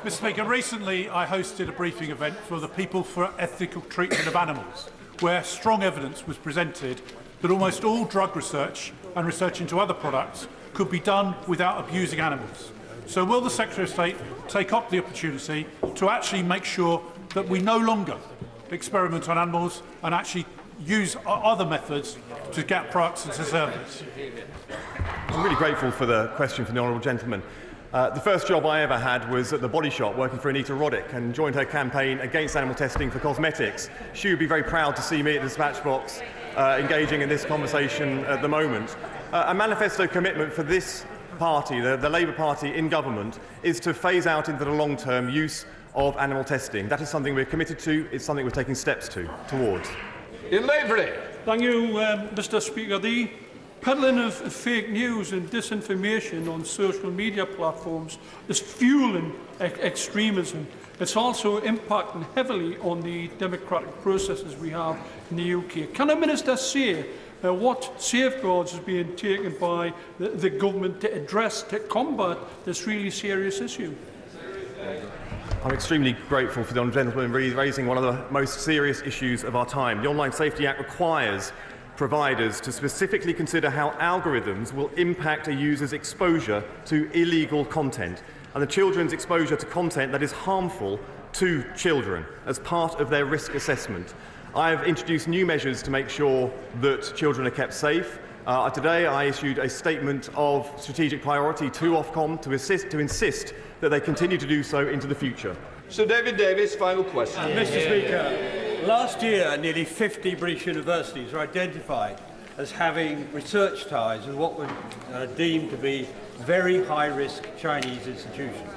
Mr Speaker, recently I hosted a briefing event for the People for Ethical Treatment of Animals, where strong evidence was presented that almost all drug research and research into other products could be done without abusing animals. So will the Secretary of State take up the opportunity to actually make sure that we no longer experiment on animals and actually use other methods to get products into service? I'm really grateful for the question from the honourable gentleman. The first job I ever had was at the Body Shop working for Anita Roddick and joined her campaign against animal testing for cosmetics. She would be very proud to see me at the dispatch box engaging in this conversation at the moment. A manifesto commitment for this party, the Labour Party in government, is to phase out into the long-term use of animal testing. That is something we're committed to. It's something we're taking steps towards. In Lavery. Thank you, Mr Speaker. The peddling of fake news and disinformation on social media platforms is fueling extremism. It's also impacting heavily on the democratic processes we have in the UK. Can the Minister say what safeguards is being taken by the government to combat this really serious issue? I'm extremely grateful for the honourable gentleman raising one of the most serious issues of our time. The Online Safety Act requires providers to specifically consider how algorithms will impact a user's exposure to illegal content and the children's exposure to content that is harmful to children as part of their risk assessment. I have introduced new measures to make sure that children are kept safe. Today I issued a statement of strategic priority to Ofcom to insist that they continue to do so into the future. Sir David Davis, final question. Mr Speaker, last year nearly 50 British universities were identified as having research ties with what were deemed to be very high-risk Chinese institutions.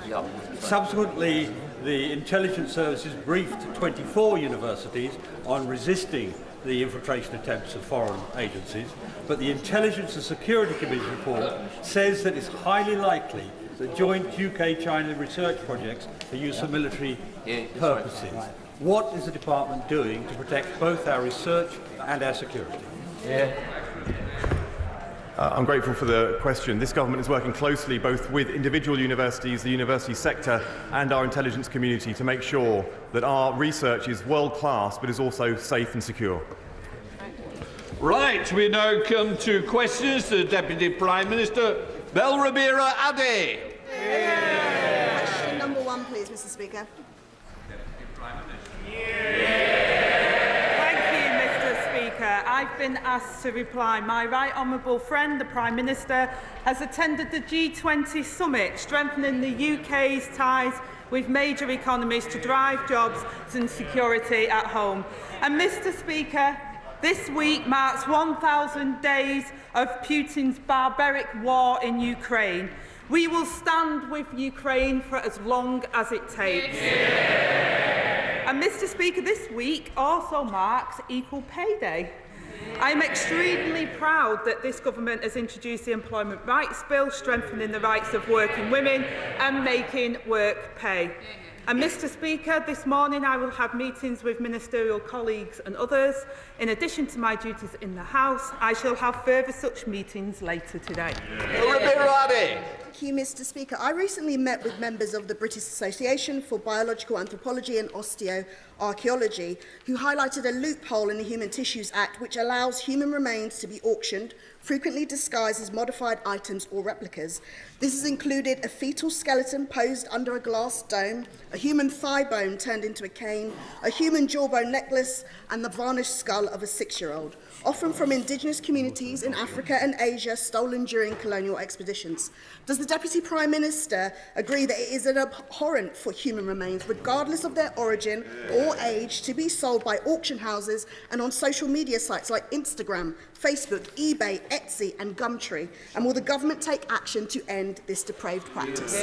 Subsequently, the intelligence services briefed 24 universities on resisting the infiltration attempts of foreign agencies, but the Intelligence and Security Committee report says that it's highly likely that joint UK-China research projects are used for military purposes. What is the department doing to protect both our research and our security? I'm grateful for the question. This government is working closely both with individual universities, the university sector and our intelligence community to make sure that our research is world-class but is also safe and secure. Right, we now come to questions to the Deputy Prime Minister, Belrabira Ade. Question number 1, please, Mr Speaker. I've been asked to reply. My right honourable friend, the Prime Minister, has attended the G20 summit, strengthening the UK's ties with major economies to drive jobs and security at home. And, Mr Speaker, this week marks 1,000 days of Putin's barbaric war in Ukraine. We will stand with Ukraine for as long as it takes. And, Mr Speaker, this week also marks Equal Pay Day. I am extremely proud that this government has introduced the Employment Rights Bill, strengthening the rights of working women and making work pay. And, Mr Speaker, this morning I will have meetings with ministerial colleagues and others. In addition to my duties in the House, I shall have further such meetings later today. Thank you, Mr Speaker. I recently met with members of the British Association for Biological Anthropology and Osteoarchaeology, who highlighted a loophole in the Human Tissues Act which allows human remains to be auctioned, frequently disguised as modified items or replicas. This has included a fetal skeleton posed under a glass dome, a human thigh bone turned into a cane, a human jawbone necklace, and the varnished skull of a 6-year-old, often from indigenous communities in Africa and Asia, stolen during colonial expeditions. Does the Deputy Prime Minister agree that it is an abhorrent for human remains, regardless of their origin or age, to be sold by auction houses and on social media sites like Instagram, Facebook, eBay, Etsy and Gumtree? And will the government take action to end this depraved practice?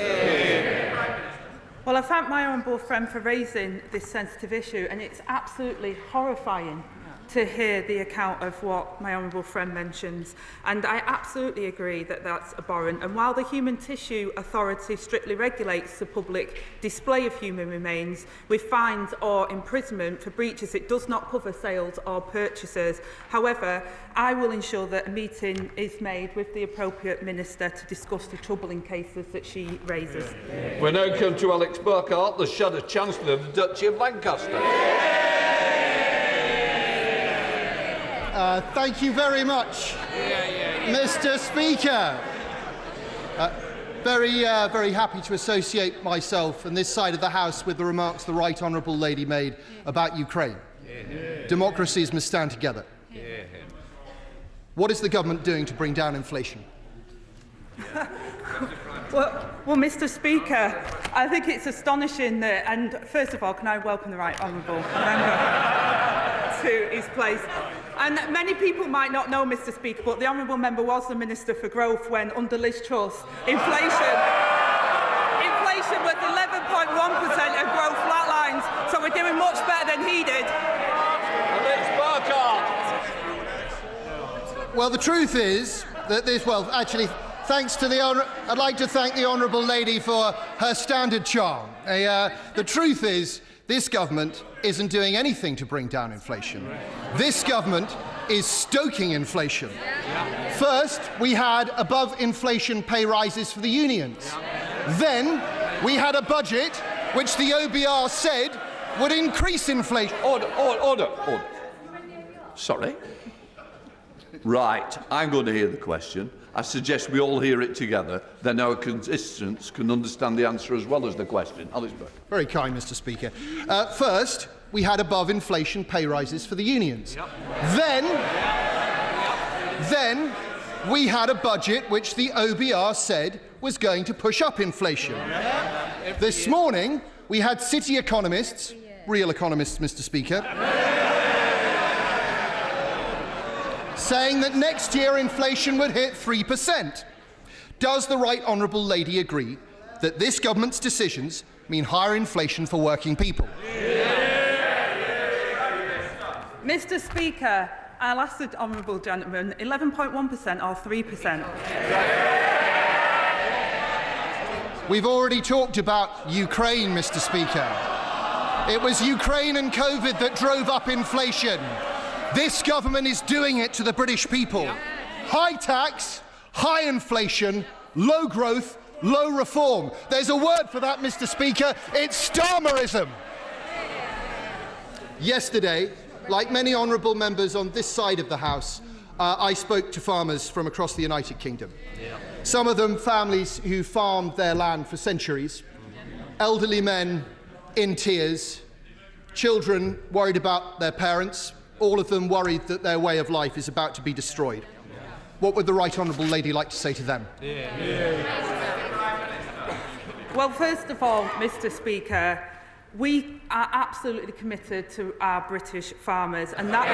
Well, I thank my honourable friend for raising this sensitive issue, and it's absolutely horrifying to hear the account of what my honourable friend mentions, and I absolutely agree that that's abhorrent. And while the Human Tissue Authority strictly regulates the public display of human remains with fines or imprisonment for breaches, it does not cover sales or purchases. However, I will ensure that a meeting is made with the appropriate minister to discuss the troubling cases that she raises. We now come to Alex Burghart, the Shadow Chancellor of the Duchy of Lancaster. Thank you very much, Mr. Speaker. Very happy to associate myself and this side of the House with the remarks the Right Honourable Lady made about Ukraine. Democracies must stand together. What is the government doing to bring down inflation? Well, Mr. Speaker, I think it's astonishing that, and first of all, can I welcome the Right Honourable Member to his place? And many people might not know, Mr. Speaker, but the Honourable Member was the Minister for Growth when, under Liz Truss, inflation was 11.1% and growth flatlines, so we're doing much better than he did. Well, the truth is that this, well, actually, thanks to the I'd like to thank the Honourable Lady for her standard charm. The truth is, this government isn't doing anything to bring down inflation. This government is stoking inflation. First, we had above-inflation pay rises for the unions. Then, we had a budget which the OBR said would increase inflation. Order. Sorry. Right, I'm going to hear the question. I suggest we all hear it together, then our constituents can understand the answer as well as the question. Alex Burghart. Very kind, Mr. Speaker. First, we had above-inflation pay rises for the unions. Yep. Then we had a budget which the OBR said was going to push up inflation. This morning, we had city economists, real economists, Mr. Speaker, saying that next year inflation would hit 3%. Does the Right Honourable Lady agree that this government's decisions mean higher inflation for working people? Mr. Speaker, I'll ask the honourable gentleman, 11.1% or 3%? We've already talked about Ukraine, Mr. Speaker. It was Ukraine and COVID that drove up inflation. This government is doing it to the British people. High tax, high inflation, low growth, low reform. There's a word for that, Mr. Speaker. It's Starmerism. Yesterday, like many honourable members on this side of the House, I spoke to farmers from across the United Kingdom. Some of them families who farmed their land for centuries, elderly men in tears, children worried about their parents, all of them worried that their way of life is about to be destroyed. What would the Right Honourable Lady like to say to them? Well, first of all, Mr. Speaker, we are absolutely committed to our British farmers, and that's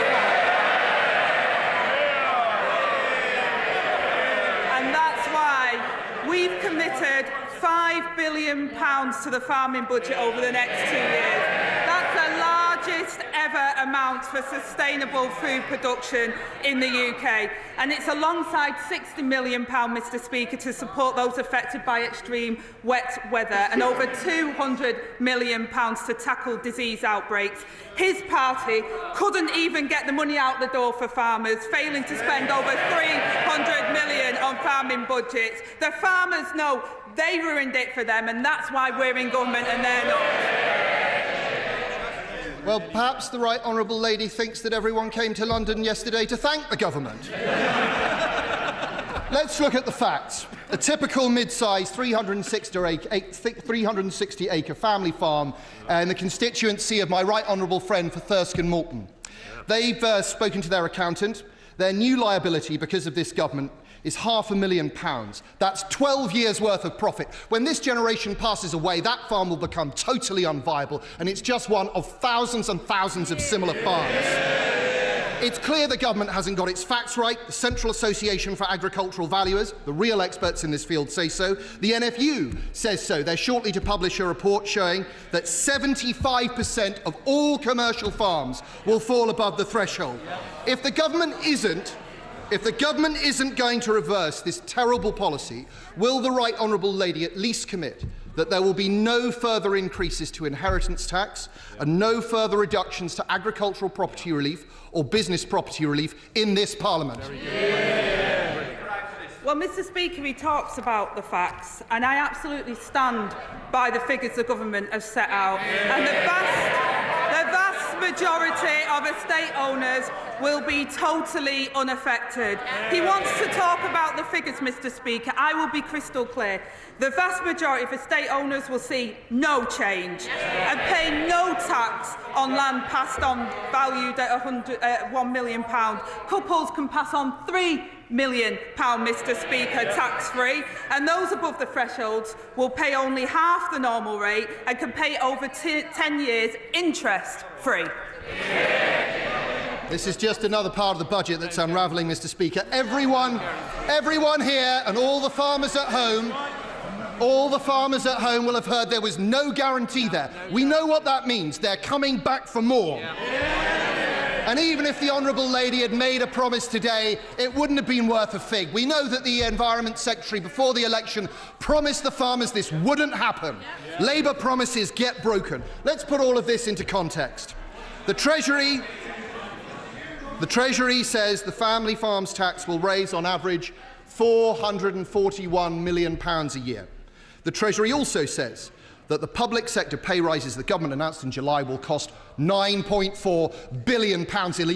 why we've committed £5 billion to the farming budget over the next 2 years. That's the largest ever amount for sustainable food production in the UK. And it's alongside £60 million, Mr. Speaker, to support those affected by extreme wet weather and over £200 million to tackle disease outbreaks. His party couldn't even get the money out the door for farmers, failing to spend over £300 million on farming budgets. The farmers know they ruined it for them, and that's why we're in government and they're not. Well, perhaps the Right Honourable Lady thinks that everyone came to London yesterday to thank the government. Let's look at the facts. A typical mid-sized 360-acre family farm in the constituency of my Right Honourable friend for Thirsk and Moulton. They've spoken to their accountant. Their new liability because of this government is £500,000. That's 12 years' worth of profit. When this generation passes away, that farm will become totally unviable, and it's just one of thousands and thousands of similar farms. It's clear the government hasn't got its facts right. The Central Association for Agricultural Valuers, the real experts in this field, say so. The NFU says so. They're shortly to publish a report showing that 75% of all commercial farms will fall above the threshold. If the government isn't going to reverse this terrible policy, will the Right Honourable Lady at least commit that there will be no further increases to inheritance tax and no further reductions to agricultural property relief or business property relief in this Parliament? Well, Mr Speaker, he talks about the facts, and I absolutely stand by the figures the government has set out. And the vast majority of estate owners will be totally unaffected. He wants to talk about the figures, Mr Speaker. I will be crystal clear. The vast majority of estate owners will see no change and pay no tax on land passed on valued at £1 million. Couples can pass on £3 million, Mr Speaker, tax-free, and those above the thresholds will pay only half the normal rate and can pay over 10 years interest-free. This is just another part of the budget that's unravelling, Mr Speaker. Everyone here and all the farmers at home will have heard there was no guarantee there. We know what that means. They're coming back for more. And even if the Honourable Lady had made a promise today, it wouldn't have been worth a fig. We know that the Environment Secretary, before the election, promised the farmers this wouldn't happen. Labour promises get broken. Let's put all of this into context. The Treasury says the family farms tax will raise, on average, £441 million a year. The Treasury also says that the public sector pay rises the government announced in July will cost £9.4 billion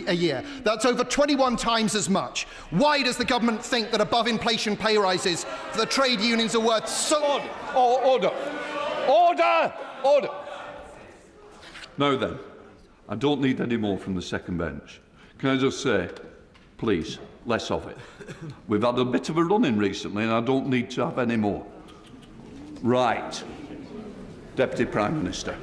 a year. That's over 21 times as much. Why does the government think that above-inflation pay rises for the trade unions are worth so... Order! Now then, I don't need any more from the second bench. Can I just say, please, less of it. We've had a bit of a run-in recently and I don't need to have any more. Right. Deputy Prime Minister.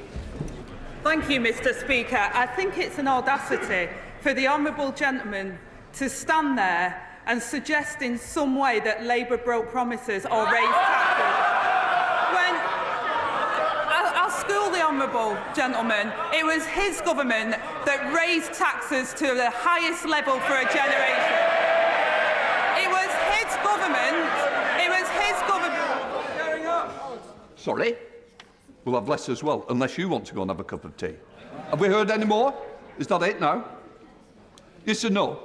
Thank you, Mr Speaker. I think it's an audacity for the honourable gentleman to stand there and suggest in some way that Labour broke promises or raised taxes. When I'll school the honourable gentleman, it was his government that raised taxes to the highest level for a generation. It was his government. Sorry? We'll have less as well, unless you want to go and have a cup of tea. Have we heard any more? Is that it now? Yes or no?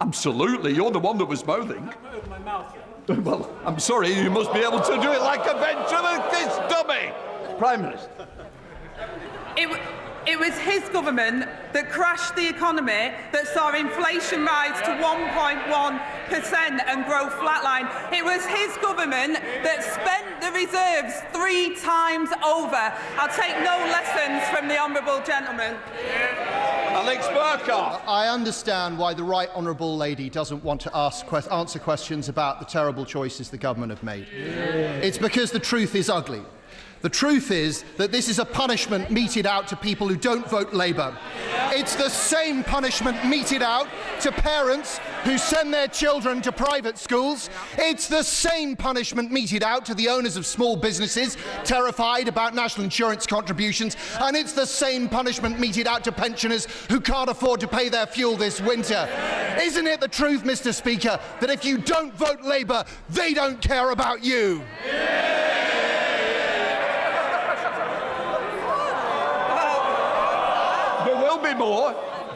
Absolutely, you're the one that was mouthing. Well, I'm sorry, you must be able to do it like a ventriloquist dummy. Prime Minister. It was his government that crashed the economy, that saw inflation rise to 1.1% and grow flatline. It was his government that spent the reserves 3 times over. I'll take no lessons from the honourable gentleman. Alex Burghart. I understand why the Right Honourable Lady doesn't want to answer questions about the terrible choices the government have made. It's because the truth is ugly. The truth is that this is a punishment meted out to people who don't vote Labour. It's the same punishment meted out to parents who send their children to private schools. It's the same punishment meted out to the owners of small businesses terrified about national insurance contributions. And it's the same punishment meted out to pensioners who can't afford to pay their fuel this winter. Isn't it the truth, Mr Speaker, that if you don't vote Labour, they don't care about you?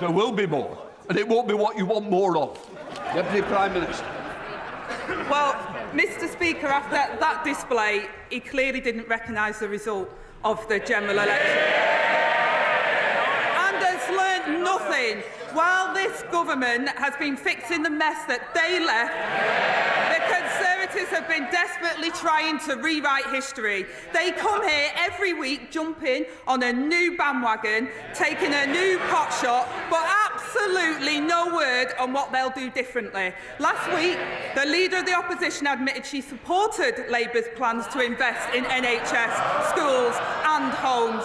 There will be more, and it won't be what you want more of. Deputy Prime Minister. Well, Mr Speaker, after that display, he clearly didn't recognise the result of the general election. And has learnt nothing. While this government has been fixing the mess that they left, the Conservatives have been desperately trying to rewrite history. They come here every week, jumping on a new bandwagon, taking a new pot shot, but absolutely no word on what they'll do differently. Last week, the Leader of the Opposition admitted she supported Labour's plans to invest in NHS, schools and homes.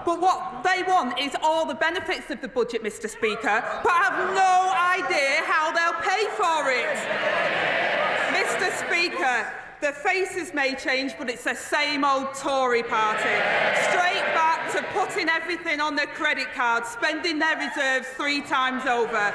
But what they want is all the benefits of the budget, Mr Speaker, but have no idea how they'll pay for it. Mr Speaker, the faces may change, but it's the same old Tory party. Straight back to putting everything on their credit card, spending their reserves 3 times over.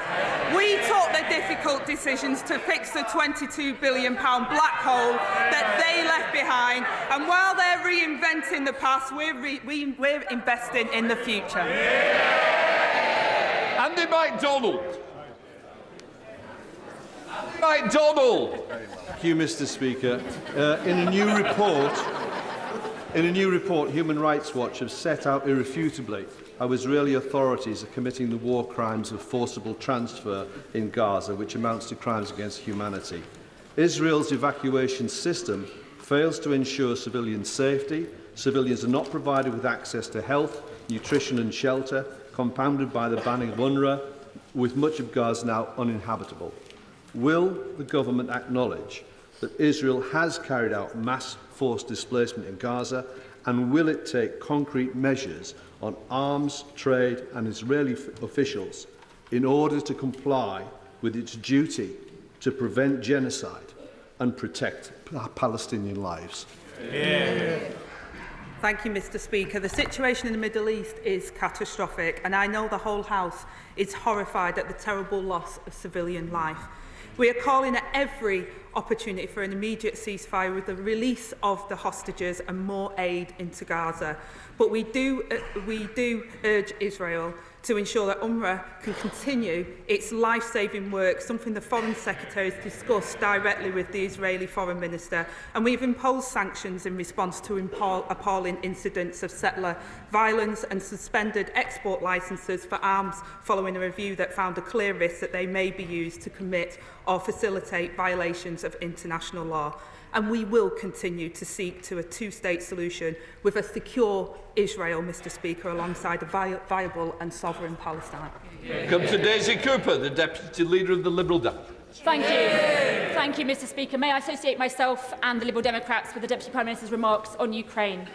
We took the difficult decisions to fix the £22 billion black hole that they left behind, and while they're reinventing the past, we're investing in the future. Andy MacDonald. MacDonald. Thank you, Mr Speaker. In a new report, Human Rights Watch have set out irrefutably how Israeli authorities are committing the war crimes of forcible transfer in Gaza, which amounts to crimes against humanity. Israel's evacuation system fails to ensure civilian safety. Civilians are not provided with access to health, nutrition and shelter, compounded by the banning of UNRWA, with much of Gaza now uninhabitable. Will the government acknowledge that Israel has carried out mass forced displacement in Gaza, and will it take concrete measures on arms, trade and Israeli officials in order to comply with its duty to prevent genocide and protect Palestinian lives? Yeah. Thank you, Mr Speaker. The situation in the Middle East is catastrophic, and I know the whole House is horrified at the terrible loss of civilian life. We are calling at every opportunity for an immediate ceasefire with the release of the hostages and more aid into Gaza. But we do urge Israel to ensure that UNRWA can continue its life-saving work, something the Foreign Secretary has discussed directly with the Israeli Foreign Minister. And we've imposed sanctions in response to appalling incidents of settler violence and suspended export licences for arms following a review that found a clear risk that they may be used to commit or facilitate violations of international law. And we will continue to seek to a two-state solution with a secure Israel, Mr Speaker, alongside a viable and sovereign Palestine. Come to Daisy Cooper, the Deputy Leader of the Liberal Democrats. Thank you. Thank you, Mr Speaker. May I associate myself and the Liberal Democrats with the Deputy Prime Minister's remarks on Ukraine.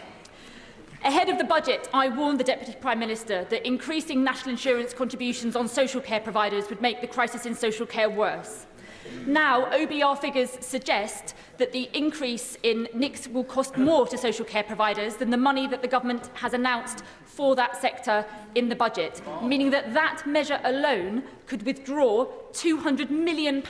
Ahead of the budget, I warned the Deputy Prime Minister that increasing national insurance contributions on social care providers would make the crisis in social care worse. Now, OBR figures suggest that the increase in NICs will cost more to social care providers than the money that the government has announced for that sector in the budget, meaning that that measure alone could withdraw £200 million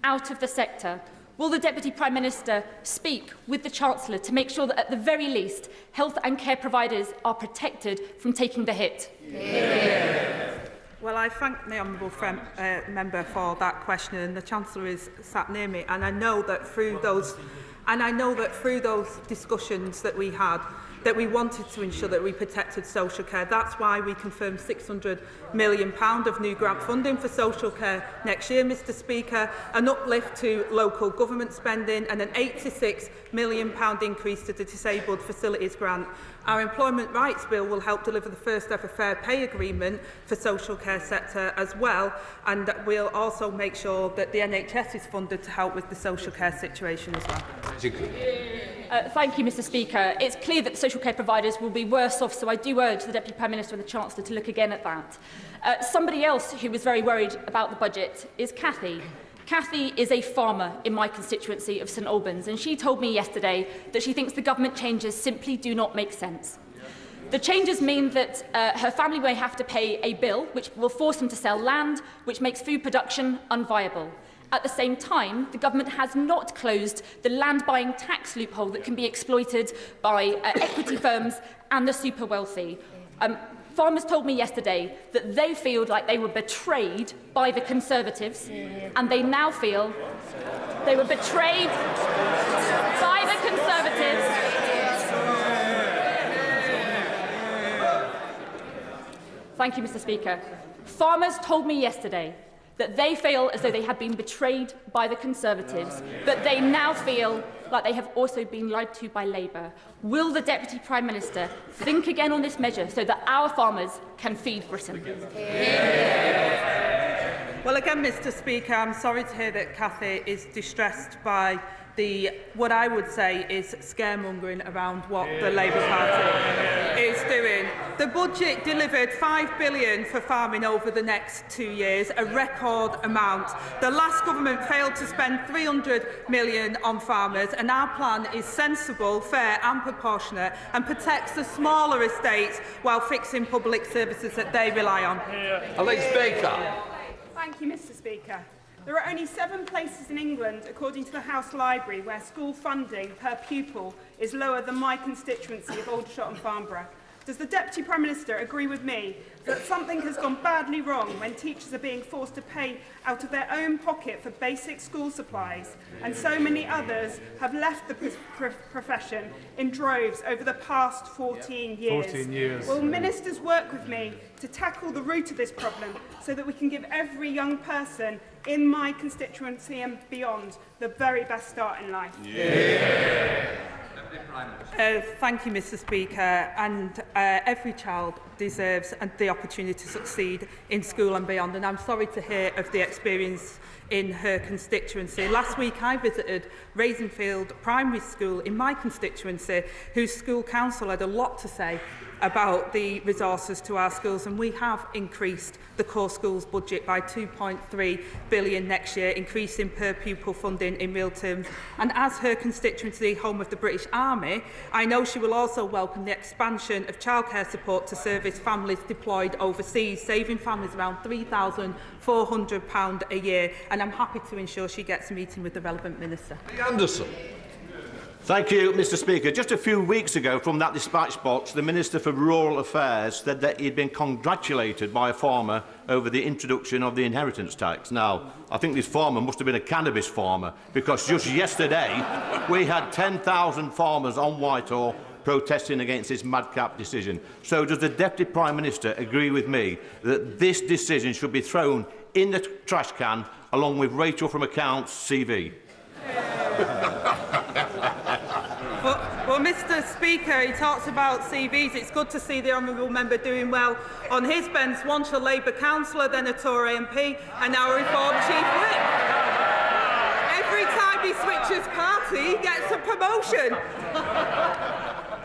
out of the sector. Will the Deputy Prime Minister speak with the Chancellor to make sure that, at the very least, health and care providers are protected from taking the hit? Yeah. Well, I thank the honourable member for that question, and the Chancellor is sat near me, and I know that through those discussions that we had, that we wanted to ensure that we protected social care. That's why we confirmed £600 million of new grant funding for social care next year, Mr Speaker, an uplift to local government spending and an £86 million increase to the Disabled Facilities Grant. Our Employment Rights Bill will help deliver the first ever fair pay agreement for social care sector as well, and we'll also make sure that the NHS is funded to help with the social care situation as well. Thank you, Mr Speaker. It's clear that the social care providers will be worse off, so I do urge the Deputy Prime Minister and the Chancellor to look again at that. Somebody else who was very worried about the budget is Cathy. Cathy is a farmer in my constituency of St Albans, and she told me yesterday that she thinks the government changes simply do not make sense. The changes mean that her family may have to pay a bill which will force them to sell land, which makes food production unviable. At the same time, the government has not closed the land-buying tax loophole that can be exploited by equity firms and the super wealthy. Farmers told me yesterday that they feel like they were betrayed by the Conservatives, and they now feel they were betrayed by the Conservatives. Thank you, Mr Speaker. Farmers told me yesterday that they feel as though they had been betrayed by the Conservatives, but they now feel like they have also been lied to by Labour. Will the Deputy Prime Minister think again on this measure so that our farmers can feed Britain? Well, again, Mr Speaker, I'm sorry to hear that Cathy is distressed by what I would say is scaremongering around what the Labour Party is doing. The budget delivered £5 billion for farming over the next 2 years, a record amount. The last government failed to spend £300 million on farmers, and our plan is sensible, fair and proportionate and protects the smaller estates while fixing public services that they rely on. Alex Baker. Thank you, Mr Speaker. There are only 7 places in England, according to the House Library, where school funding per pupil is lower than my constituency of Aldershot and Farnborough. Does the Deputy Prime Minister agree with me that something has gone badly wrong when teachers are being forced to pay out of their own pocket for basic school supplies, and so many others have left the profession in droves over the past 14 years? Will ministers work with me to tackle the root of this problem so that we can give every young person in my constituency and beyond the very best start in life? Thank you, Mr Speaker. And every child deserves the opportunity to succeed in school and beyond. And I'm sorry to hear of the experience in her constituency. Last week I visited Raisingfield Primary School in my constituency, whose school council had a lot to say about the resources to our schools, and we have increased the core schools budget by £2.3 billion next year, increasing per pupil funding in real terms. And as her constituency, home of the British Army, I know she will also welcome the expansion of childcare support to service families deployed overseas, saving families around £3,400 a year, and I'm happy to ensure she gets a meeting with the relevant minister. Anderson. Thank you, Mr Speaker. Just a few weeks ago from that dispatch box, the Minister for Rural Affairs said that he'd been congratulated by a farmer over the introduction of the inheritance tax. Now, I think this farmer must have been a cannabis farmer, because just yesterday we had 10,000 farmers on Whitehall protesting against this madcap decision. So does the Deputy Prime Minister agree with me that this decision should be thrown in the trash can along with Rachel from Accounts' CV? Well, Mr Speaker, he talks about CVs. It's good to see the honourable member doing well on his bench, once a Labour councillor, then a Tory MP, and now a Reform Chief Whip. Every time he switches party, he gets a promotion.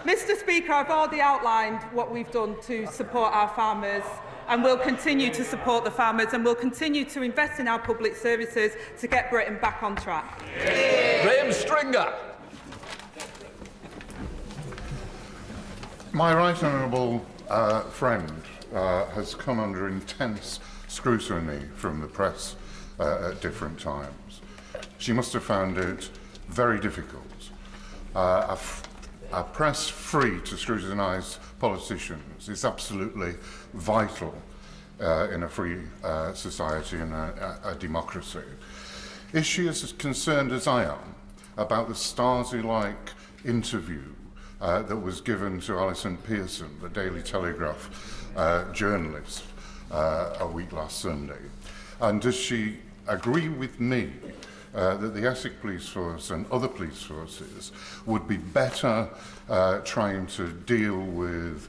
Mr Speaker, I've already outlined what we've done to support our farmers, and we'll continue to support the farmers, and we'll continue to invest in our public services to get Britain back on track. Graham Stringer. My right honourable friend has come under intense scrutiny from the press at different times. She must have found it very difficult. A press free to scrutinise politicians is absolutely vital in a free society and a democracy. Is she as concerned as I am about the Stasi-like interview that was given to Alison Pearson, the Daily Telegraph journalist, a week last Sunday? And does she agree with me that the Essex Police Force and other police forces would be better trying to deal with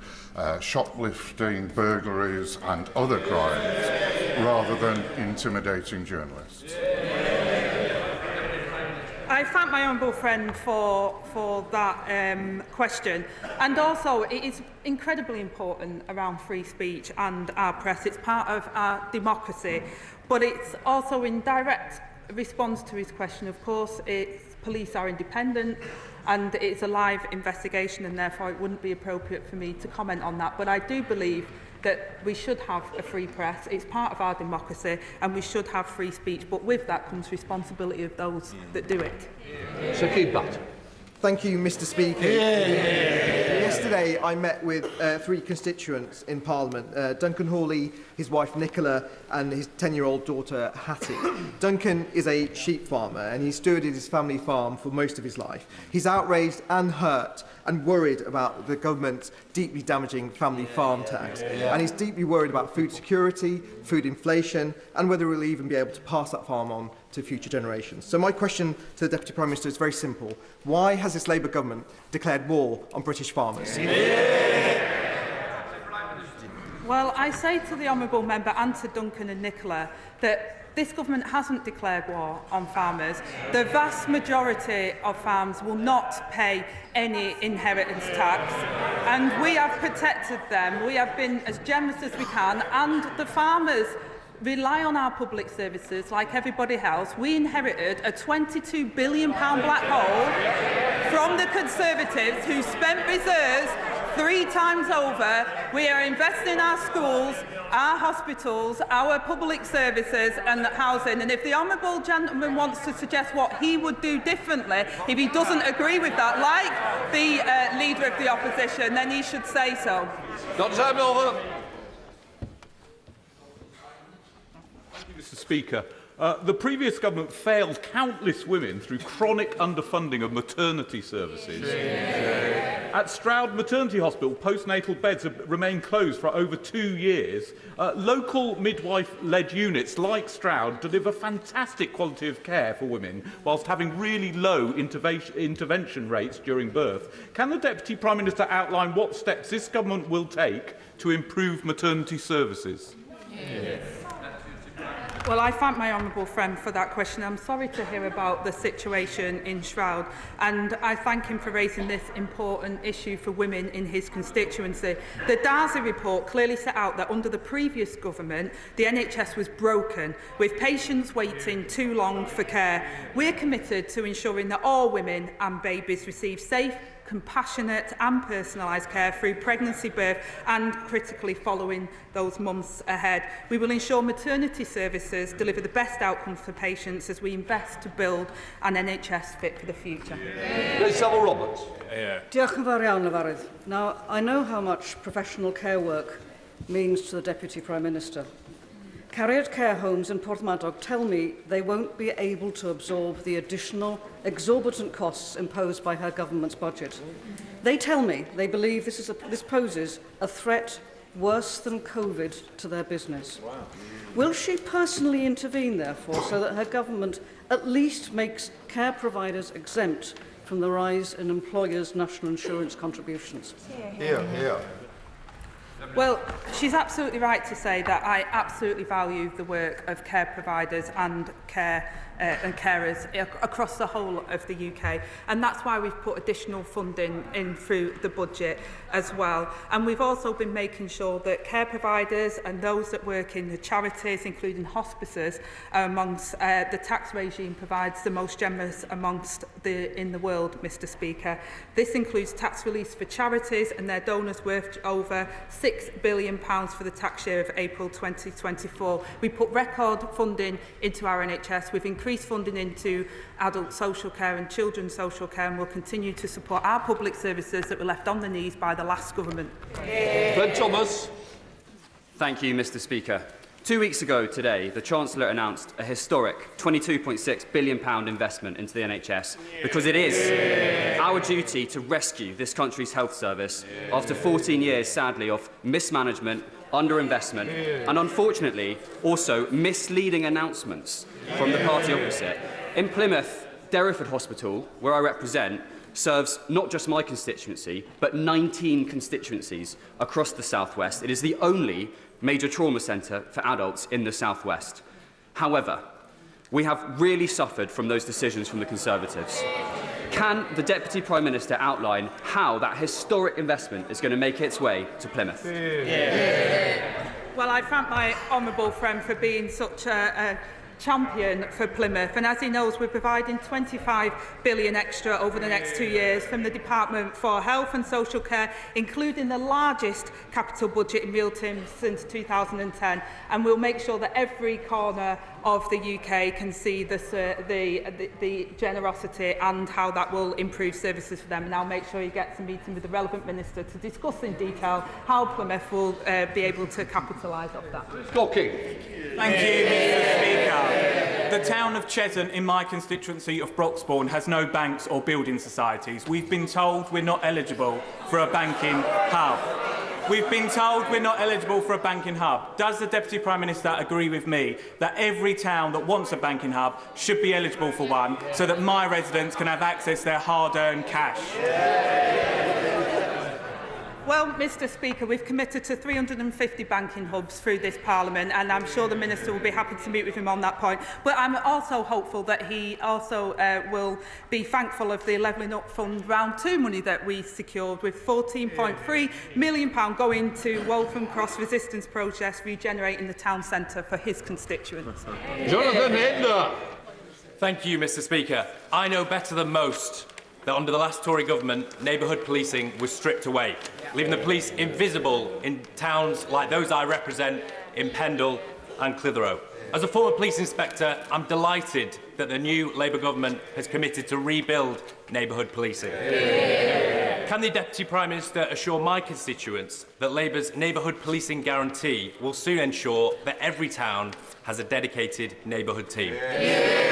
shoplifting, burglaries and other crimes rather than intimidating journalists? I thank my honourable friend for that question. And also, it is incredibly important around free speech and our press. It's part of our democracy, but it's also in direct response to his question. Of course, police are independent and it's a live investigation, and therefore it wouldn't be appropriate for me to comment on that. But I do believe that we should have a free press. It's part of our democracy, and we should have free speech. But with that comes responsibility of those that do it. So keep that. Thank you, Mr Speaker. Yesterday I met with 3 constituents in Parliament, Duncan Hawley, his wife Nicola and his 10-year-old daughter Hattie. Duncan is a sheep farmer and he stewarded his family farm for most of his life. He's outraged and hurt and worried about the government's deeply damaging family farm tax. And he's deeply worried about food security, food inflation and whether we'll even be able to pass that farm on to future generations. So my question to the Deputy Prime Minister is very simple. Why has this Labour government declared war on British farmers? Well, I say to the honourable member and to Duncan and Nicola that This government hasn't declared war on farmers. The vast majority of farms will not pay any inheritance tax, and we have protected them. We have been as generous as we can, and the farmers rely on our public services like everybody else. We inherited a £22 billion black hole from the Conservatives, who spent reserves 3 times over. We are investing in our schools, our hospitals, our public services and housing. And if the honourable gentleman wants to suggest what he would do differently, if he doesn't agree with that, like the Leader of the Opposition, then he should say so. Dr. Samuel. Mr. Speaker, the previous government failed countless women through chronic underfunding of maternity services. At Stroud Maternity Hospital, postnatal beds have remained closed for over 2 years. Local midwife-led units like Stroud deliver fantastic quality of care for women whilst having really low intervention rates during birth. Can the Deputy Prime Minister outline what steps this government will take to improve maternity services? Well, I thank my honourable friend for that question. I'm sorry to hear about the situation in Stroud, and I thank him for raising this important issue for women in his constituency. The Darcy report clearly set out that under the previous government, the NHS was broken, with patients waiting too long for care. We're committed to ensuring that all women and babies receive safe, compassionate and personalised care through pregnancy, birth and, critically, following those months ahead. We will ensure maternity services deliver the best outcomes for patients as we invest to build an NHS fit for the future. Roberts. Diolch yn fawr iawn, Lefarydd. Now, I know how much professional care work means to the Deputy Prime Minister. Cariad care homes in Porthmadog tell me they won't be able to absorb the additional exorbitant costs imposed by her government's budget. They tell me they believe this poses a threat worse than COVID to their business. Wow. Will she personally intervene, therefore, so that her government at least makes care providers exempt from the rise in employers' national insurance contributions? Well, she's absolutely right to say that I absolutely value the work of care providers and carers across the whole of the UK, and that's why we've put additional funding in through the budget as well. And we've also been making sure that care providers and those that work in the charities, including hospices, amongst the tax regime provides the most generous amongst in the world, Mr. Speaker. This includes tax release for charities and their donors worth over £6 billion for the tax year of April 2024. We put record funding into our NHS. We've increased funding into adult social care and children's social care, and will continue to support our public services that were left on their knees by the last government. Fred Thomas. Thank you, Mr. Speaker. 2 weeks ago today, the Chancellor announced a historic £22.6 billion investment into the NHS because it is our duty to rescue this country's health service after 14 years, sadly, of mismanagement, underinvestment and, unfortunately, also misleading announcements from the party opposite. In Plymouth, Derriford Hospital, where I represent, serves not just my constituency, but 19 constituencies across the South West. It is the only major trauma centre for adults in the South West. However, we have really suffered from those decisions from the Conservatives. Can the Deputy Prime Minister outline how that historic investment is going to make its way to Plymouth? Well, I thank my honourable friend for being such a champion for Plymouth, and as he knows, we're providing £25 billion extra over the next 2 years from the Department for Health and Social Care, including the largest capital budget in real terms since 2010, and we'll make sure that every corner of the UK can see the generosity and how that will improve services for them. And I'll make sure he gets a meeting with the relevant minister to discuss in detail how Plymouth will be able to capitalise off that. Thank you, Mr. Speaker. The town of Cheshunt in my constituency of Broxbourne has no banks or building societies. We've been told we're not eligible for a banking hub. We've been told we're not eligible for a banking hub. Does the Deputy Prime Minister agree with me that every town that wants a banking hub should be eligible for one so that my residents can have access to their hard-earned cash? Well, Mr Speaker, we've committed to 350 banking hubs through this Parliament, and I'm sure the Minister will be happy to meet with him on that point. But I'm also hopeful that he also will be thankful of the Levelling Up Fund Round 2 money that we secured, with £14.3 million going to Waltham Cross Resistance Project, regenerating the town centre for his constituents. Jonathan Hidner. Thank you, Mr Speaker. I know better than most that under the last Tory government, neighbourhood policing was stripped away, leaving the police invisible in towns like those I represent in Pendle and Clitheroe. As a former police inspector, I'm delighted that the new Labour government has committed to rebuild neighbourhood policing. Yeah. Can the Deputy Prime Minister assure my constituents that Labour's neighbourhood policing guarantee will soon ensure that every town has a dedicated neighbourhood team? Yeah.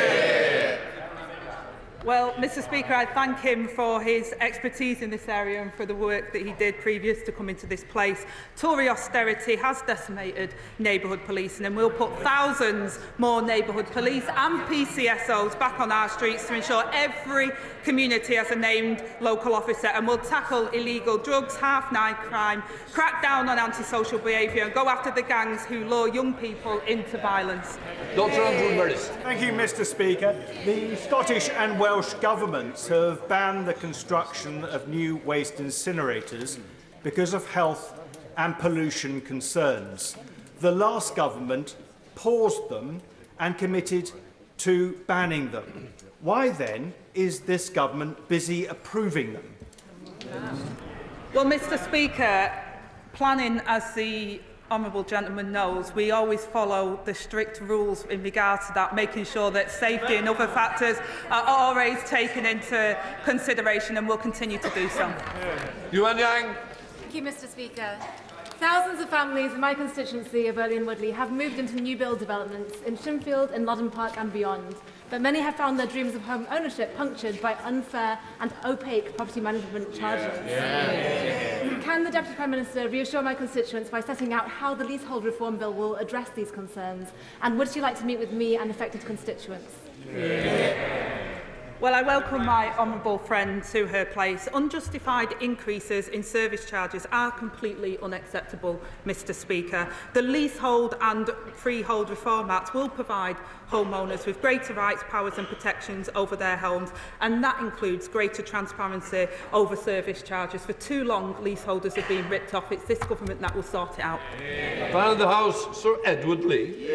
Well, Mr Speaker, I thank him for his expertise in this area and for the work that he did previous to coming to this place. Tory austerity has decimated neighbourhood policing, and we'll put thousands more neighbourhood police and PCSOs back on our streets to ensure every community has a named local officer, and we'll tackle illegal drugs, half-night crime, crack down on antisocial behaviour and go after the gangs who lure young people into violence. Dr Andrew Burris. Thank you, Mr Speaker. The Scottish and Welsh governments have banned the construction of new waste incinerators because of health and pollution concerns. The last government paused them and committed to banning them. Why then is this government busy approving them? Well, Mr Speaker, planning, as the honourable gentleman knows, we always follow the strict rules in regard to that, making sure that safety and other factors are always taken into consideration, and will continue to do so. Yuan Yang. Thank you, Mr Speaker. Thousands of families in my constituency of Early and Woodley have moved into new build developments in Shinfield, in Loddon Park and beyond, but many have found their dreams of home ownership punctured by unfair and opaque property management charges. Can the Deputy Prime Minister reassure my constituents by setting out how the Leasehold Reform Bill will address these concerns, and would she like to meet with me and affected constituents? Well, I welcome my honourable friend to her place. Unjustified increases in service charges are completely unacceptable, Mr Speaker. The Leasehold and Freehold Reform Act will provide homeowners with greater rights, powers and protections over their homes, and that includes greater transparency over service charges. For too long, leaseholders have been ripped off. It's this government that will sort it out. Fan of the House, Sir Edward Lee.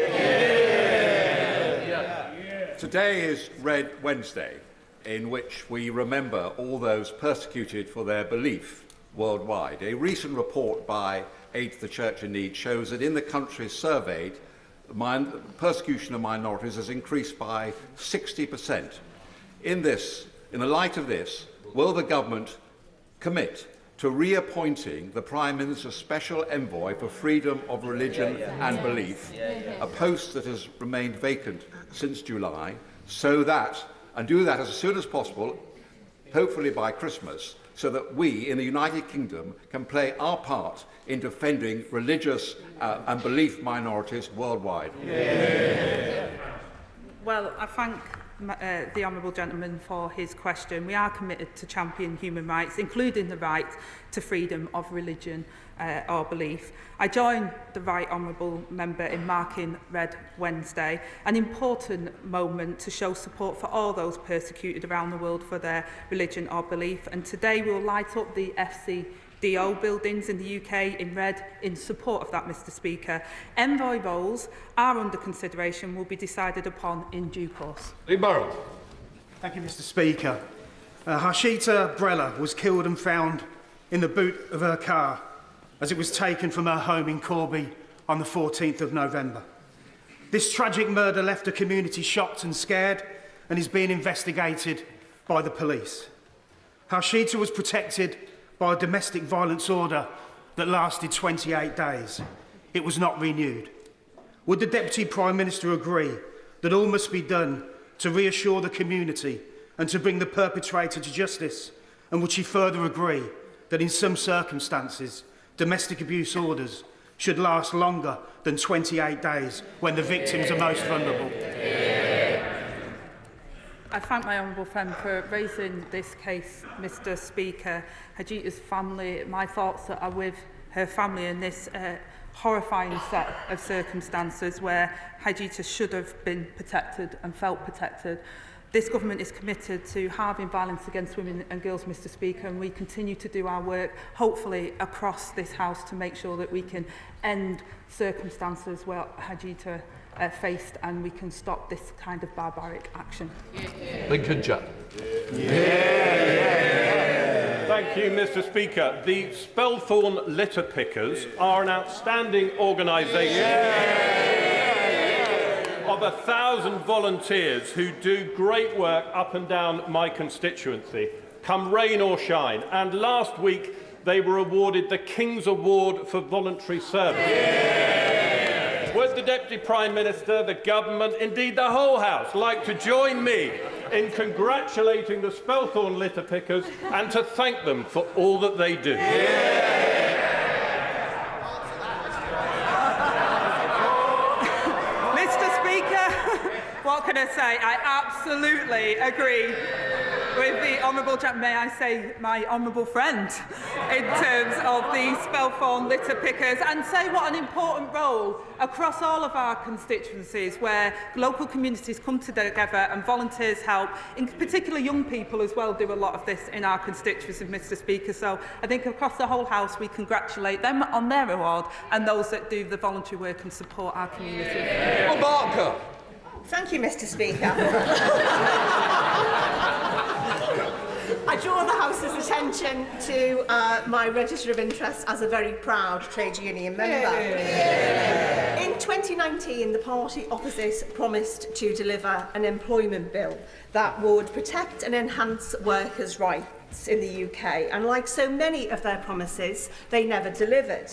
Today is Red Wednesday, in which we remember all those persecuted for their belief worldwide. A recent report by Aid to the Church in Need shows that in the countries surveyed, persecution of minorities has increased by 60%. In the light of this, will the government commit to reappointing the Prime Minister's Special Envoy for Freedom of Religion and Belief, a post that has remained vacant since July, and do that as soon as possible, hopefully by Christmas, so that we in the United Kingdom can play our part in defending religious and belief minorities worldwide? Well, I thank the honourable gentleman for his question. We are committed to champion human rights, including the right to freedom of religion or belief. I join the right honourable member in marking Red Wednesday, an important moment to show support for all those persecuted around the world for their religion or belief. And today we will light up the FCDO buildings in the UK in red in support of that, Mr Speaker. Envoy roles are under consideration, will be decided upon in due course. Lee Burrow. Thank you, Mr Speaker. Harshita Brella was killed and found in the boot of her car as it was taken from her home in Corby on the 14th of November. This tragic murder left the community shocked and scared and is being investigated by the police. Harshita was protected by a domestic violence order that lasted 28 days. It was not renewed. Would the Deputy Prime Minister agree that all must be done to reassure the community and to bring the perpetrator to justice? And would she further agree that in some circumstances, domestic abuse orders should last longer than 28 days when the victims are most vulnerable? I thank my honourable friend for raising this case, Mr Speaker. Hajita's family, my thoughts are with her family in this horrifying set of circumstances where Hajita should have been protected and felt protected. This government is committed to halving violence against women and girls, Mr Speaker, and we continue to do our work, hopefully across this House, to make sure that we can end circumstances where Hajita faced and we can stop this kind of barbaric action. Lincolnshire. Thank you, Mr Speaker. The Spelthorne Litter Pickers are an outstanding organisation of 1,000 volunteers who do great work up and down my constituency, come rain or shine. And last week they were awarded the King's Award for Voluntary Service. Would the Deputy Prime Minister, the Government, indeed the whole House, like to join me in congratulating the Spelthorne Litter Pickers and to thank them for all that they do? What can I say? I absolutely agree with the honourable may I say my honourable friend in terms of the Spelthorne litter pickers, and say what an important role across all of our constituencies where local communities come together and volunteers help, in particular young people as well do a lot of this in our constituency, Mr Speaker. So I think across the whole House we congratulate them on their award and those that do the voluntary work and support our community. Barker. Thank you, Mr Speaker. I draw the House's attention to my register of interest as a very proud trade union member. In 2019, the party opposite promised to deliver an employment bill that would protect and enhance workers' rights in the UK, and like so many of their promises, they never delivered.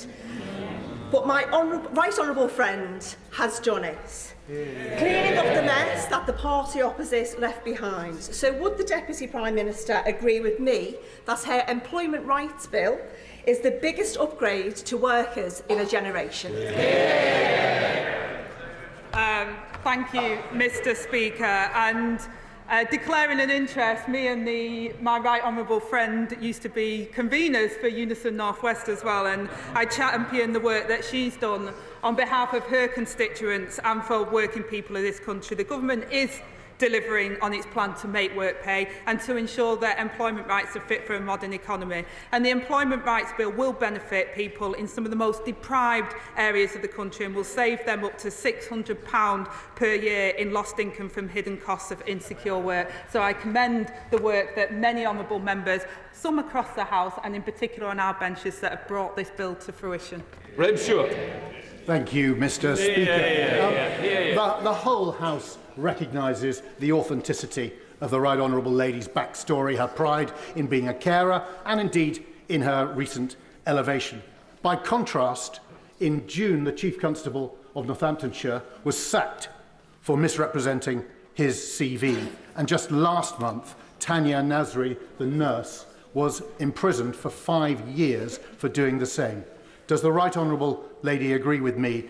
But my right honourable friend has done it. Cleaning up the mess that the party opposite left behind. So would the Deputy Prime Minister agree with me that her employment rights bill is the biggest upgrade to workers in a generation? Thank you, Mr Speaker. And declaring an interest, me and my right honourable friend used to be conveners for Unison North West as well, and I champion the work that she's done on behalf of her constituents and for working people of this country. The government is delivering on its plan to make work pay and to ensure that employment rights are fit for a modern economy. And the Employment Rights Bill will benefit people in some of the most deprived areas of the country and will save them up to £600 per year in lost income from hidden costs of insecure work. So I commend the work that many honourable members, some across the House and in particular on our benches, that have brought this bill to fruition. Reb Stewart. Thank you, Mr Speaker. The whole House recognises the authenticity of the Right Honourable Lady's backstory, her pride in being a carer, and indeed in her recent elevation. By contrast, in June, the Chief Constable of Northamptonshire was sacked for misrepresenting his CV. And just last month, Tanya Nasri, the nurse, was imprisoned for 5 years for doing the same. Does the Right Honourable Lady agree with me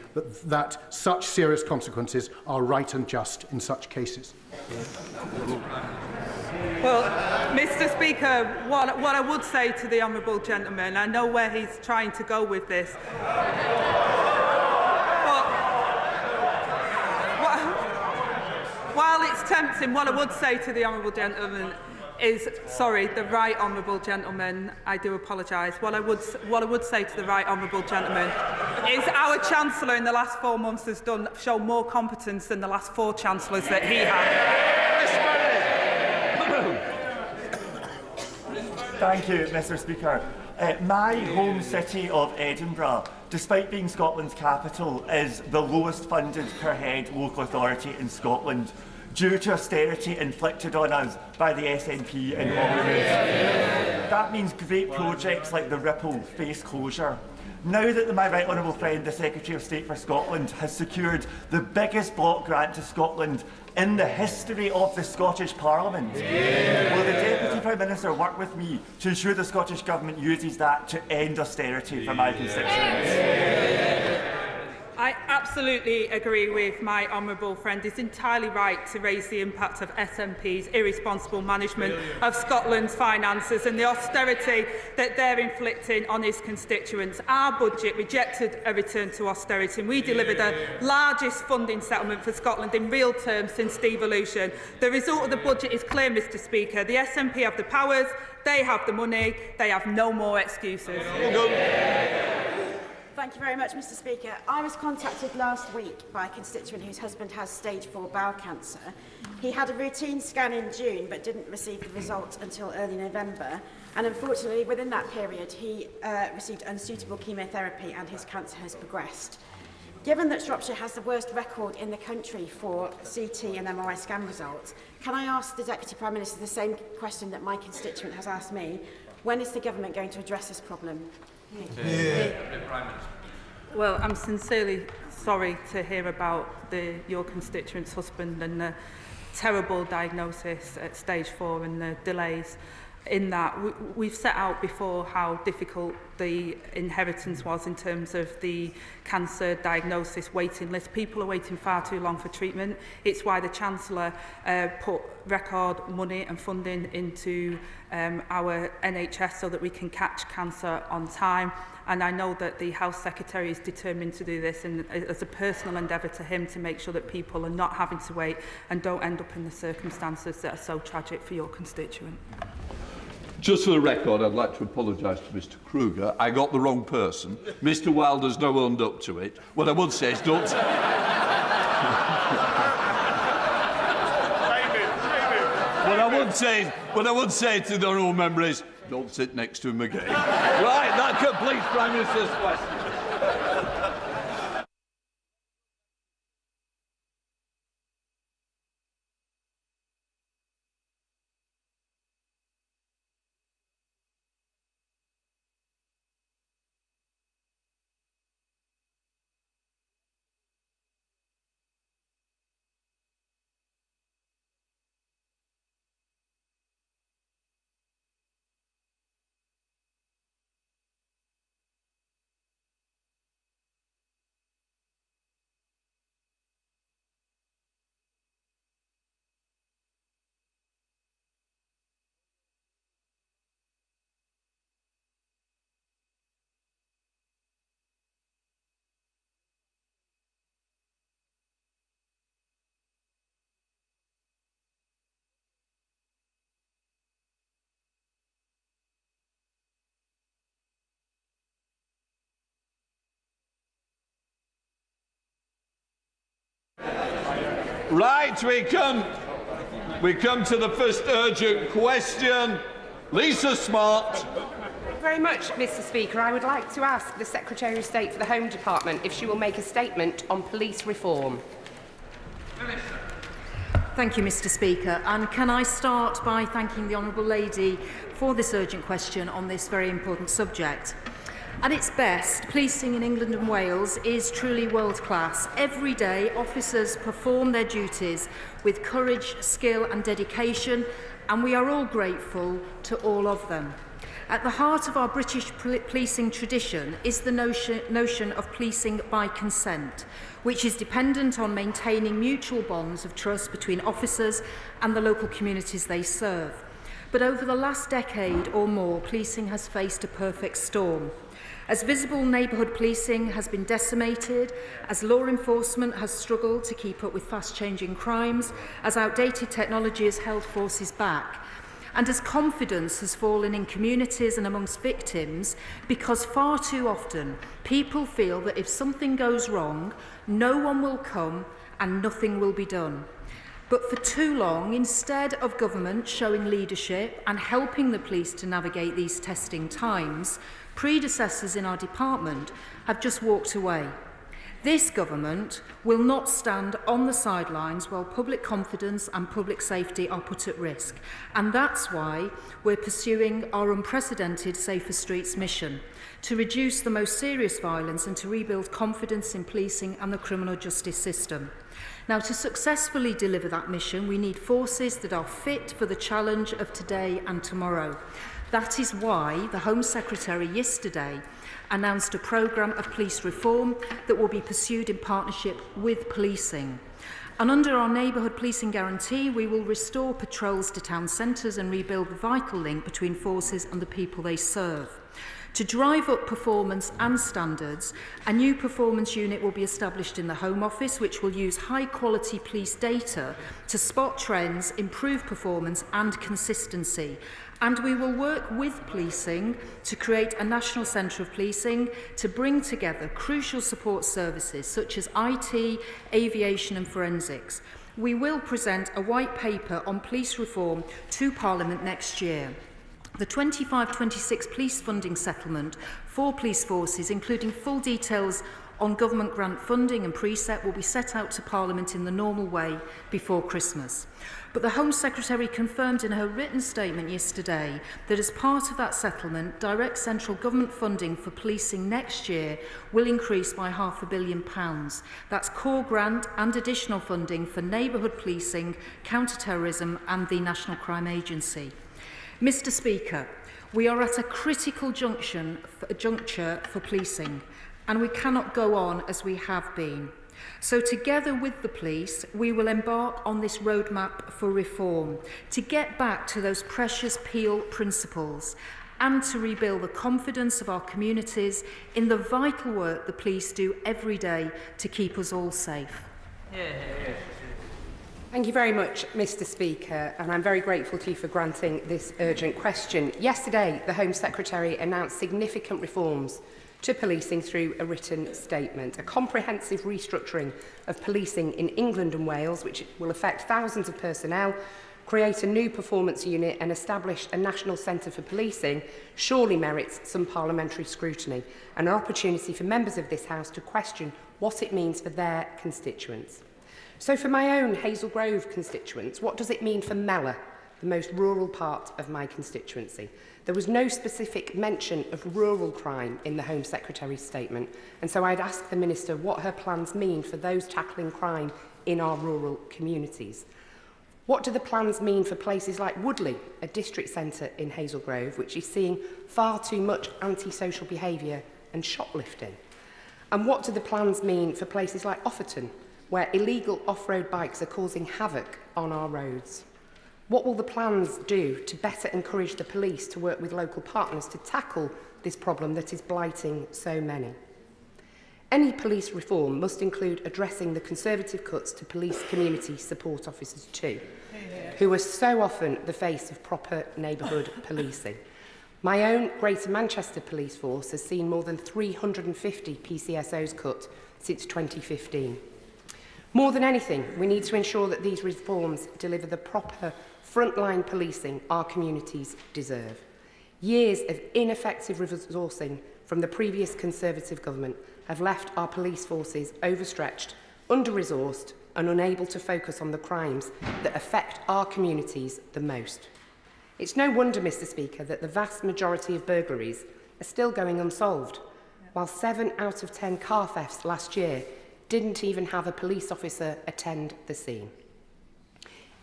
that such serious consequences are right and just in such cases? Well, Mr Speaker, what I would say to the honourable gentleman, I know where he's trying to go with this, but while it's tempting, what I would say to the honourable gentleman is, sorry, the right honourable gentleman, I do apologise. What I would say to the right honourable gentleman is our Chancellor in the last 4 months has shown more competence than the last 4 Chancellors that he had. Thank you, Mr Speaker. My home city of Edinburgh, despite being Scotland's capital, is the lowest funded per head local authority in Scotland, due to austerity inflicted on us by the SNP in Holyrood. That means great projects like the Ripple face closure. Now that my right honourable friend, the Secretary of State for Scotland, has secured the biggest block grant to Scotland in the history of the Scottish Parliament, will the Deputy Prime Minister work with me to ensure the Scottish Government uses that to end austerity for my constituents? I absolutely agree with my honourable friend. He's entirely right to raise the impact of SNP's irresponsible management of Scotland's finances and the austerity that they're inflicting on his constituents. Our budget rejected a return to austerity, and we delivered the largest funding settlement for Scotland in real terms since devolution. The result of the budget is clear, Mr Speaker. The SNP have the powers, they have the money, they have no more excuses. Thank you very much, Mr Speaker. I was contacted last week by a constituent whose husband has stage 4 bowel cancer. He had a routine scan in June but didn't receive the results until early November. And unfortunately, within that period, he received unsuitable chemotherapy and his cancer has progressed. Given that Shropshire has the worst record in the country for CT and MRI scan results, can I ask the Deputy Prime Minister the same question that my constituent has asked me? When is the government going to address this problem? Well, I'm sincerely sorry to hear about your constituent's husband and the terrible diagnosis at stage 4 and the delays in that. We've set out before how difficult the inheritance was in terms of the cancer diagnosis waiting list. People are waiting far too long for treatment. It's why the Chancellor put record money and funding into our NHS so that we can catch cancer on time. And I know that the Health Secretary is determined to do this, and as a personal endeavour to him to make sure that people are not having to wait and don't end up in the circumstances that are so tragic for your constituent. Just for the record, I'd like to apologise to Mr Kruger. I got the wrong person. Mr Wilder's no owned up to it. What I would say is don't... What I would say to the honourable member is, don't sit next to him again. Right, that completes Prime Minister's question. Right, we come to the first urgent question. Lisa Smart. Thank you very much, Mr Speaker. I would like to ask the Secretary of State for the Home Department if she will make a statement on police reform. Thank you, Mr Speaker. And can I start by thanking the Honourable Lady for this urgent question on this very important subject. At its best, policing in England and Wales is truly world-class. Every day, officers perform their duties with courage, skill and dedication, and we are all grateful to all of them. At the heart of our British policing tradition is the notion of policing by consent, which is dependent on maintaining mutual bonds of trust between officers and the local communities they serve. But over the last decade or more, policing has faced a perfect storm. As visible neighbourhood policing has been decimated, as law enforcement has struggled to keep up with fast-changing crimes, as outdated technology has held forces back, and as confidence has fallen in communities and amongst victims, because far too often people feel that if something goes wrong, no one will come and nothing will be done. But for too long, instead of government showing leadership and helping the police to navigate these testing times, predecessors in our department have just walked away. This government will not stand on the sidelines while public confidence and public safety are put at risk. And that's why we're pursuing our unprecedented Safer Streets mission, to reduce the most serious violence and to rebuild confidence in policing and the criminal justice system. Now, to successfully deliver that mission, we need forces that are fit for the challenge of today and tomorrow. That is why the Home Secretary yesterday announced a programme of police reform that will be pursued in partnership with policing. And under our neighbourhood policing guarantee, we will restore patrols to town centres and rebuild the vital link between forces and the people they serve. To drive up performance and standards, a new performance unit will be established in the Home Office, which will use high-quality police data to spot trends, improve performance and consistency. And we will work with policing to create a national centre of policing to bring together crucial support services such as IT, aviation and forensics. We will present a white paper on police reform to Parliament next year. The 25-26 police funding settlement for police forces, including full details on government grant funding and precept, will be set out to Parliament in the normal way before Christmas. But the Home Secretary confirmed in her written statement yesterday that as part of that settlement, direct central government funding for policing next year will increase by £500 million. That's core grant and additional funding for neighbourhood policing, counter-terrorism and the National Crime Agency. Mr Speaker, we are at a critical juncture for policing, and we cannot go on as we have been. So together with the police, we will embark on this roadmap for reform to get back to those precious Peel principles and to rebuild the confidence of our communities in the vital work the police do every day to keep us all safe. Thank you very much, Mr Speaker, and I'm very grateful to you for granting this urgent question. Yesterday, the Home Secretary announced significant reforms to policing through a written statement, a comprehensive restructuring of policing in England and Wales, which will affect thousands of personnel, create a new performance unit and establish a national centre for policing, surely merits some parliamentary scrutiny and an opportunity for members of this House to question what it means for their constituents. So for my own Hazel Grove constituents, what does it mean for Mellor, the most rural part of my constituency? There was no specific mention of rural crime in the Home Secretary's statement, and so I'd ask the Minister what her plans mean for those tackling crime in our rural communities. What do the plans mean for places like Woodley, a district centre in Hazel Grove, which is seeing far too much antisocial behaviour and shoplifting? And what do the plans mean for places like Offerton, where illegal off-road bikes are causing havoc on our roads? What will the plans do to better encourage the police to work with local partners to tackle this problem that is blighting so many? Any police reform must include addressing the Conservative cuts to police community support officers too, who are so often the face of proper neighbourhood policing. My own Greater Manchester Police Force has seen more than 350 PCSOs cut since 2015. More than anything, we need to ensure that these reforms deliver the proper frontline policing our communities deserve. Years of ineffective resourcing from the previous Conservative government have left our police forces overstretched, under-resourced and unable to focus on the crimes that affect our communities the most. It's no wonder, Mr Speaker, that the vast majority of burglaries are still going unsolved, while 7 out of 10 car thefts last year didn't even have a police officer attend the scene.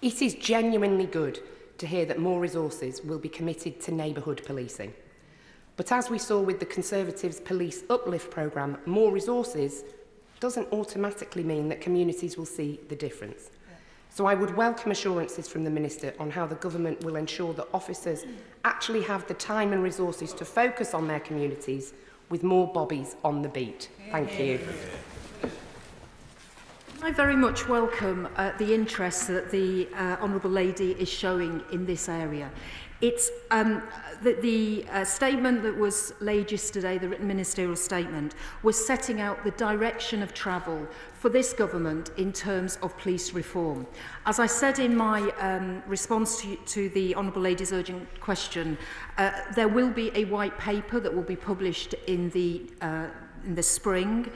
It is genuinely good to hear that more resources will be committed to neighbourhood policing. But as we saw with the Conservatives' Police Uplift programme, more resources doesn't automatically mean that communities will see the difference. So I would welcome assurances from the Minister on how the Government will ensure that officers actually have the time and resources to focus on their communities with more bobbies on the beat. Thank you. I very much welcome the interest that the Honourable Lady is showing in this area. It's the statement that was laid yesterday, the written ministerial statement, was setting out the direction of travel for this government in terms of police reform. As I said in my response to the Honourable Lady's urgent question, there will be a white paper that will be published in the spring.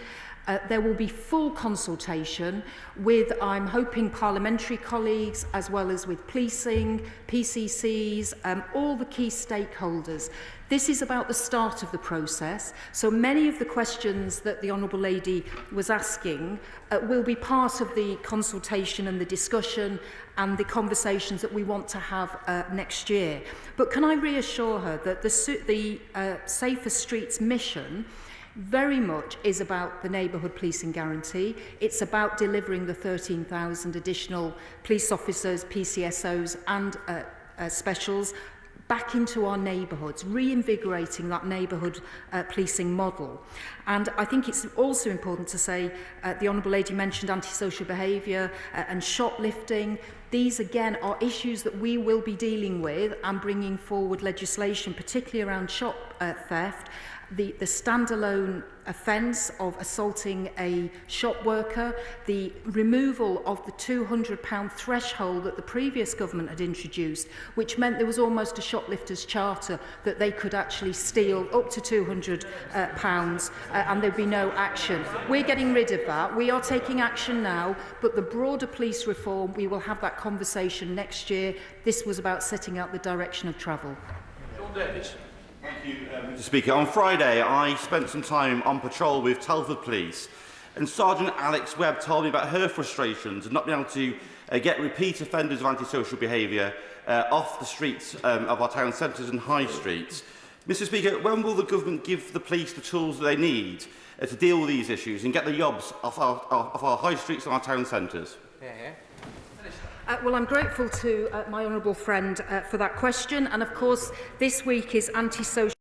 There will be full consultation with, I'm hoping, parliamentary colleagues, as well as with policing, PCCs, all the key stakeholders. This is about the start of the process, so many of the questions that the Honourable Lady was asking will be part of the consultation and the discussion and the conversations that we want to have next year. But can I reassure her that the Safer Streets mission very much is about the neighbourhood policing guarantee. It's about delivering the 13,000 additional police officers, PCSOs and specials back into our neighbourhoods, reinvigorating that neighbourhood policing model. And I think it's also important to say, the Honourable Lady mentioned antisocial behaviour and shoplifting. These, again, are issues that we will be dealing with and bringing forward legislation, particularly around shop theft. The standalone offence of assaulting a shop worker, the removal of the £200 threshold that the previous government had introduced, which meant there was almost a shoplifter's charter that they could actually steal up to £200 and there'd be no action. We're getting rid of that. We are taking action now, but the broader police reform, we will have that conversation next year. This was about setting out the direction of travel. Thank you, Mr. Speaker. On Friday, I spent some time on patrol with Telford Police, and Sergeant Alex Webb told me about her frustrations of not being able to get repeat offenders of antisocial behaviour off the streets of our town centres and high streets. Mr. Speaker, when will the government give the police the tools that they need to deal with these issues and get the yobs off our high streets and our town centres? Well, I'm grateful to my honourable friend for that question. And of course, this week is Anti-Social